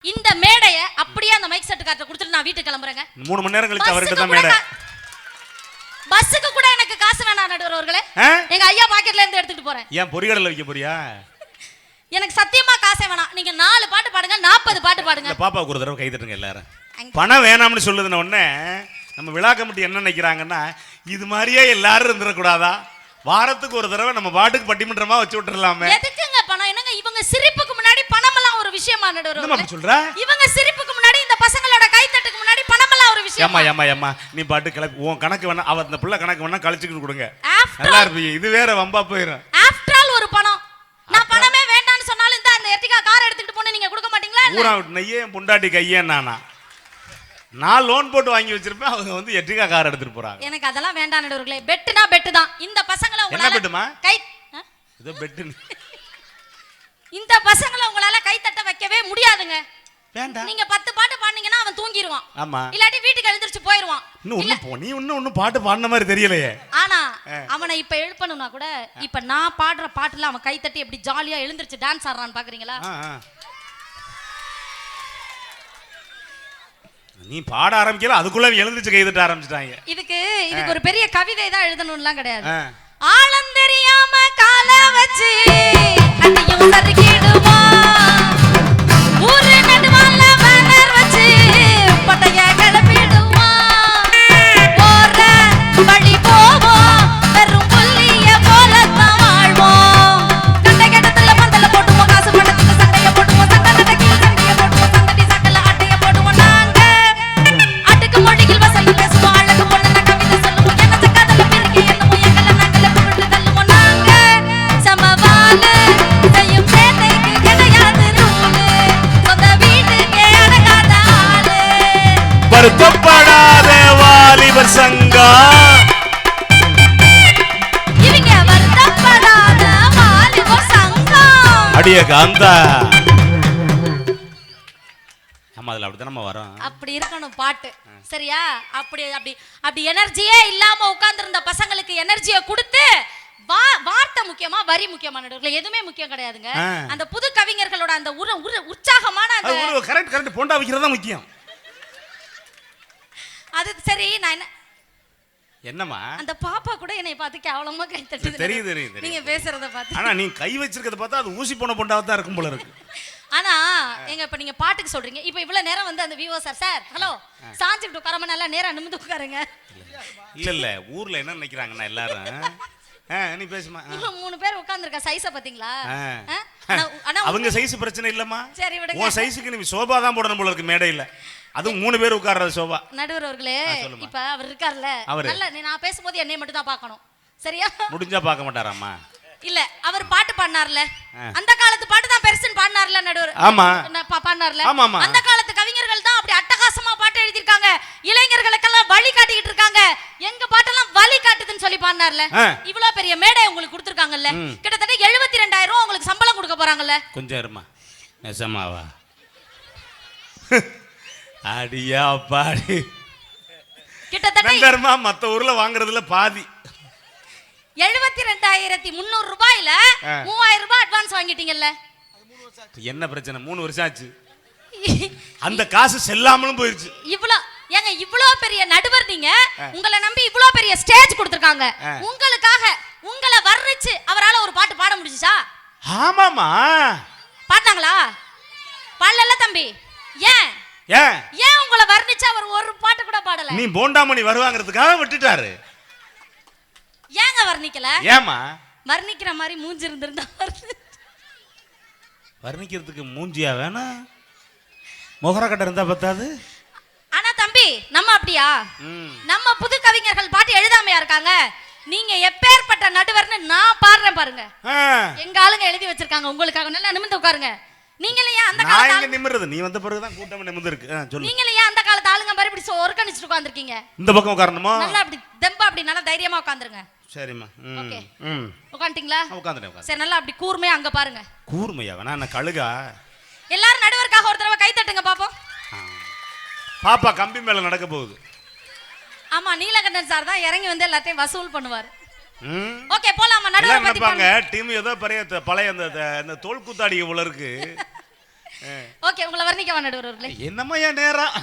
இந்த மேடைய அப்படியே அந்த மைக் செட் கார்ட்ட கொடுத்துட்டு நான் வீட்டுக்கு கிளம்புறேங்க. 3 மணி நேரம் கழிச்சு அவர்கிட்ட தான் மேடை. பஸ்ஸுக்கு கூட எனக்கு காசு வேணாம் நடுவர் அவர்களே. எங்க ஐயா பாக்கெட்ல இருந்து எடுத்துட்டு போறேன். ஏன் பொரிகடல வைக்க போறியா? எனக்கு சத்தியமா காசே வேணாம். நீங்க 4 பாட்டு பாடுங்க, 40 பாட்டு பாடுங்க. இந்த பாப்பாவுக்கு ஒரு தடவை கை தட்டுங்க எல்லாரும். பணம் வேணாம்னு சொல்லுதுன உடனே நம்ம விழா கமிட்டி என்ன நினைக்கிறாங்கன்னா, இது மாதிரியே எல்லாரும் இருந்துடக்கூடாதா? வாரத்துக்கு ஒரு தடவை நம்ம பாட்டுக்கு பட்டிமன்றமா வச்சு விட்டுறலாமே. எதுக்குங்க பணம்? என்னங்க இவங்க சிரிப்புக்கு முன்னாடி பணமெல்லாம் ஒரு விஷயமா நடுவர்? என்ன சொல்ற? இவங்க சிரிப்புக்கு முன்னாடி இந்த பசங்களோட கைத்தட்டுக்கு முன்னாடி பணமெல்லாம் ஒரு விஷயம். ஏமா நீ பாட்டு கிளப்பி உன் கணக்கு வேணா, அவ அந்த புள்ள கணக்கு வேணா கழிச்சுக்கிட்டு கொடுங்க. நல்லா இருப்பீங்க. இது வேற வம்பா போயிடும். ஆஃப்டர் ஆல் ஒரு பணம். நான் பணமே வேண்டாம்னு சொன்னாலும் இந்த அந்த எர்டிகா கார் எடுத்துட்டு போன்னு நீங்க கொடுக்க மாட்டீங்களா? ஊரா நையே பொண்டாட்டி கையே நானா நான் லோன் போட்டு வாங்கி வச்சிருப்பேன். அவங்க வந்து எர்டிகா கார் எடுத்துட்டு போறாங்க. எனக்கு அதெல்லாம் வேண்டாம் நடுவர்களே. பெட்டுனா பெட்டு தான். இந்த பசங்கள உங்களால என்ன பெட்டுமா? கை ஏதோ பெட்டு. இந்த பசங்கள உங்களால கை தட்ட வைக்கவே முடியாதுங்க. வேண்டாம். நீங்க 10 பாட்டு பாடுனீங்கன்னா அவன் தூங்கிடுவான். ஆமா. இல்லாட்டி வீட்டுக்கு எழுந்திருச்சு போயிடுவான். இன்னும் பாட்டு பாடின மாதிரி தெரியலையே. ஆனா அவனை இப்ப எழுப்பணும்னா கூட இப்ப நான் பாடுற பாட்டுல அவன் கை தட்டி எப்படி ஜாலியா எழுந்திருச்சு டான்ஸ் ஆடுறான்னு பாக்குறீங்களா? நீ பாட ஆரம்பிக்கல, அதுக்குள்ள எழுந்திருச்சு கை தட்ட ஆரம்பிச்சிட்டாங்க. இதுக்கு ஒரு பெரிய கவிதை தான் எழுதணும்லாம் கிடையாது. ஆழம் தெரியாம கால வச்சு அண்டையும் சறுக்கிடுமா, ஊரு நடுவால பேனர் வச்சு பட்டைய கிளப்பிடுமா, போற வழி போவோம் வெறும் புள்ளிய போலத்தான் வாழ்வோம், கண்ட கெட்டத்துல பந்தல போட்டுவோம், காசு பணத்துக்கு சண்டைய போட்டுவோம், சண்டை நடக்கி சண்டைய போட்டுவோம், சந்தடி சக்கல அட்டைய போடுவோம், நாங்க அடுக்கு மொழியில் வசல் பேசுவோம், அழகு பொண்ணு கவிதை சொல்லுவோம், என்ன சக்காதல பிறகு என்னமோ எங்களை நாங்கள புகழ்ந்து தள்ளுவோம், நாங்க சமவாலு செய்யும் சேட்டைக்கு கிடையாது ரூலு, சொந்த வீட்டுக்கே அடங்காத ஆளு, வருத்தப்படாத வாலிபர் சங்கம், இவங்க வருத்தப்படாத வாலிபர் சங்கம். அடியே காந்தா. ஆமா, அதுல அப்படிதான் நம்ம வரோம். அப்படி இருக்கணும் பாட்டு. சரியா? அப்படி அப்படி அப்படி எனர்ஜியே இல்லாம உட்கார்ந்திருந்த பசங்களுக்கு எனர்ஜியை கொடுத்து வார்த்தை முக்கியமா வரி முக்கியமா நடுவுல எதுவுமே முக்கியம் கிடையாதுங்க. அந்த புது கவிஞர்களோட அந்த உற்சாகமான அந்த கரெக்ட் போண்டா வைக்கிறதா முக்கியம். அது சரி. நான் என்னமா அந்த பாப்பா கூட என்னை பார்த்து கேவலமா கை தட்டுது. தெரியுது நீங்க பேசுறத பார்த்து. ஆனா நீ கை வச்சிருக்கிறத பார்த்தா அது ஊசி போன பொண்டாவா தான் இருக்கும் போல இருக்கு. ஆனா இப்ப நீங்க பாட்டுக்கு சொல்றீங்க. இப்ப இவ்வளவு நேரம் வந்து அந்த வியூவர் சார் ஹலோ சாஞ்சிட்டு உட்காராம நல்லா நேரா நிமிந்து உட்காருங்க. இல்ல ஊர்ல என்ன நினைக்கிறாங்கன்னா எல்லாரும் நீ பேசுமா. இவ்வளவு 3 பேர் உட்கார்ந்திருக்க சைஸ பாத்தீங்களா? அவங்க சைஸ் பிரச்சனை இல்லம்மா. சரி விடுங்க. உன் சைஸ்க்கு நீ சோபா தான் போடணும் போல இருக்கு மேடையில. அதுவும் 3 பேர் உட்கார்றது சோபா. நடுவர் அவர்களே, இப்ப அவர் இருக்கார்ல, நல்ல நான் பேசும்போது என்னை மட்டும் தான் பார்க்கணும். சரியா? முடிஞ்சா பார்க்க மாட்டாராமா? இல்ல அவர் பாட்டு பாடினார்ல, அந்த காலத்து பாட்டு தான் பெருசுன்னு பாடினார்ல நடுவர். ஆமா பாடினார்ல. அந்த காலத்து கவிஞர்கள் தான் அப்படி அட்டகாசமா பாட்டு எழுதிருக்காங்க. இளைஞர்களுக்கெல்லாம் வழி காட்டிக்கிட்டு இருக்காங்க. எங்க பாட்டெல்லாம் வழி காட்டுதுன்னு சொல்லி பாடினார்ல. இவ்வளவு பெரிய மேடை உங்களுக்கு கொடுத்திருக்காங்கல்ல. கிட்டத்தட்ட 72,000 ரூபாய் உங்களுக்கு சம்பளம் கொடுக்க போறாங்கல்ல. கொஞ்சம் இருமா. நெசமாவா? அடியா பாடி. கிட்டத்தட்ட மத்த ஊர்ல வாங்குறதுல பாதி. 72,300 ரூபாயில 3,000 ரூபாய் அட்வான்ஸ் வாங்கிட்டீங்கல்ல. என்ன பிரச்சனை? 3 வருஷம் ஆச்சு. அந்த காசு செல்லாமலும் போயிருச்சு. இவ்வளவு பெரிய நடுவர் நீங்க, உங்களை நம்பி இவ்வளவு பெரிய ஸ்டேஜ் கொடுத்திருக்காங்க. உங்களுக்காக உங்களை வர்ணிச்சு அவரால ஒரு பாட்டு பாட முடிஞ்சுச்சா? ஆமாமா. பாடுனாங்களா? பாடல தம்பி. ஏன் உங்களை வர்ணிச்சு அவர் ஒரு பாட்டு கூட பாடல? நீ போண்டாமணி வருவாங்கிறதுக்காக விட்டுட்டாரு. ஏங்க வர்ணிக்கல? ஏமா வர்ணிக்கிற மாதிரி மூஞ்சி இருந்திருந்தா வர்ணிக்கிறதுக்கு மூஞ்சியா வேணாம், முகர கட்ட இருந்தா பத்தாது. ஆனா தம்பி நம்ம அப்படியா? நம்ம புது கவிஞர்கள் பாட்டு எழுதாமையா இருக்காங்க? நீங்க எப்பேற்பட்ட நடுவர்னு நான் பாடுறேன் பாருங்க. எங்க ஆளுங்க எழுதி வச்சிருக்காங்க உங்களுக்காக. நல்லா நிமிர்ந்து உட்காருங்க. நீங்களே ஏன் அந்த காலத்துல நான் நிமிர்றது? நீ வந்த பிறகு தான் கூட்டம் நிமிர்ந்து இருக்கு. சொல்லு. நீங்களே ஏன் அந்த காலத்து ஆளுங்க மாதிரி இப்படி ஒர்க்கனிச்சிட்டு உட்கார்ந்திருக்கீங்க? இந்த பக்கம் உட்காரணுமா? நல்லா அப்படி தெம்பா அப்படி நல்லா தைரியமா உட்கார்ந்துருங்க. சரிம்மா. ஓகே. உட்கார்ந்தீங்களா? உட்கார்ந்துட்டேன். சரி, நல்லா அப்படி கூர்மையா அங்க பாருங்க. கூர்மையா வேணா, நான் கழுகா. எல்லாரும் நடுவருக்காக ஒரு தடவை கை தட்டுங்க பாப்போம். பாப்பா கம்பி மேல நடக்க போகுது. ஆமா, நீலகண்டன் சார் தான் இறங்கி வந்து எல்லாத்தையும் வசூல் பண்ணுவார். ஓகே போலாமா? நடுவர் பத்தி பாருங்க. டீம் ஏதோ பழைய அந்த தோல் கூத்தாடி உள்ள இருக்கு. ஓகே உங்களை வர்ணிக்க நடுவர் அவர்களே. என்னம்மா என் நேரம்